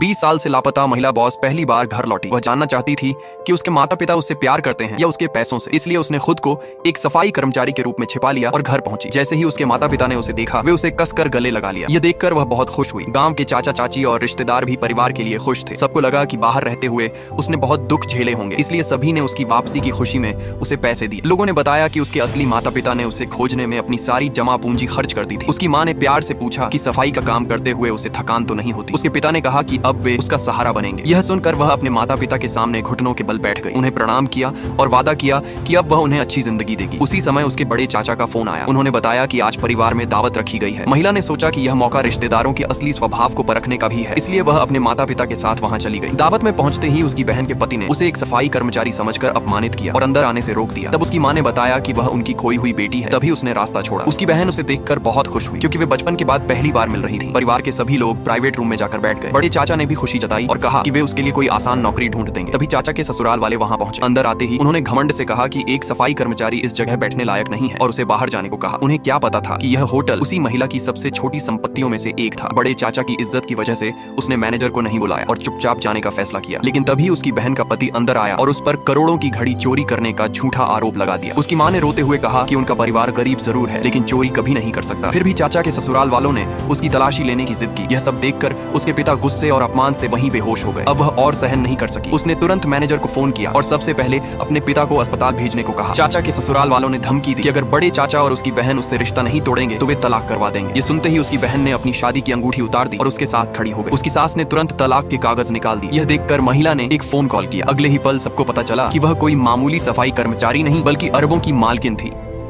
20 साल से लापता महिला बॉस पहली बार घर लौटी। वह जानना चाहती थी कि उसके माता पिता उससे प्यार करते हैं या उसके पैसों से। इसलिए उसने खुद को एक सफाई कर्मचारी के रूप में छिपा लिया और घर पहुंची। जैसे ही उसके माता पिता ने उसे देखा, वे उसे कसकर गले लगा लिया। यह देखकर वह बहुत खुश हुई। गांव के चाचा चाची और रिश्तेदार भी परिवार के लिए खुश थे। सबको लगा कि बाहर रहते हुए उसने बहुत दुख झेले होंगे, इसलिए सभी ने उसकी वापसी की खुशी में उसे पैसे दिए। लोगों ने बताया कि उसके असली माता पिता ने उसे खोजने में अपनी सारी जमा पूंजी खर्च कर दी थी। उसकी माँ ने प्यार से पूछा कि सफाई का काम करते हुए उसे थकान तो नहीं होती। उसके पिता ने कहा कि अब वे उसका सहारा बनेंगे। यह सुनकर वह अपने माता पिता के सामने घुटनों के बल बैठ गई, उन्हें प्रणाम किया और वादा किया कि अब वह उन्हें अच्छी जिंदगी देगी। उसी समय उसके बड़े चाचा का फोन आया। उन्होंने बताया कि आज परिवार में दावत रखी गई है। महिला ने सोचा कि यह मौका रिश्तेदारों के असली स्वभाव को परखने का भी है, इसलिए वह अपने माता पिता के साथ वहां चली गई। दावत में पहुंचते ही उसकी बहन के पति ने उसे एक सफाई कर्मचारी समझकर अपमानित किया और अंदर आने से रोक दिया। तब उसकी मां ने बताया कि वह उनकी खोई हुई बेटी है। तभी उसने रास्ता छोड़ा। उसकी बहन उसे देखकर बहुत खुश हुई, क्योंकि वे बचपन के बाद पहली बार मिल रही थी। परिवार के सभी लोग प्राइवेट रूम में जाकर बैठ गए। बड़े चाचा ने भी खुशी जताई और कहा कि वे उसके लिए कोई आसान नौकरी ढूंढ देंगे। तभी चाचा के ससुराल वाले वहां पहुंचे। अंदर आते ही उन्होंने घमंड से कहा कि एक सफाई कर्मचारी इस जगह बैठने लायक नहीं है और उसे बाहर जाने को कहा। उन्हें क्या पता था कि यह होटल उसी महिला की सबसे छोटी संपत्तियों में से एक था। बड़े चाचा की इज्जत की वजह से उसने मैनेजर को नहीं बुलाया और चुपचाप जाने का फैसला किया। लेकिन तभी उसकी बहन का पति अंदर आया और उस पर करोड़ों की घड़ी चोरी करने का झूठा आरोप लगा दिया। उसकी मां ने रोते हुए कहा कि उनका परिवार गरीब जरूर है, लेकिन चोरी कभी नहीं कर सकता। फिर भी चाचा के ससुराल वालों ने उसकी तलाशी लेने की जिद की। यह सब देखकर उसके पिता गुस्से और अपमान से वहीं बेहोश हो गए। अब वह और सहन नहीं कर सकी। उसने तुरंत मैनेजर को फोन किया और सबसे पहले अपने पिता को अस्पताल भेजने को कहा। चाचा के ससुराल वालों ने धमकी दी कि अगर बड़े चाचा और उसकी बहन उससे रिश्ता नहीं तोड़ेंगे तो वे तलाक करवा देंगे। ये सुनते ही उसकी बहन ने अपनी शादी की अंगूठी उतार दी और उसके साथ खड़ी हो गई। उसकी सास ने तुरंत तलाक के कागज निकाल दिए। यह देखकर महिला ने एक फोन कॉल किया। अगले ही पल सबको पता चला कि वह कोई मामूली सफाई कर्मचारी नहीं बल्कि अरबों की मालकिन थी।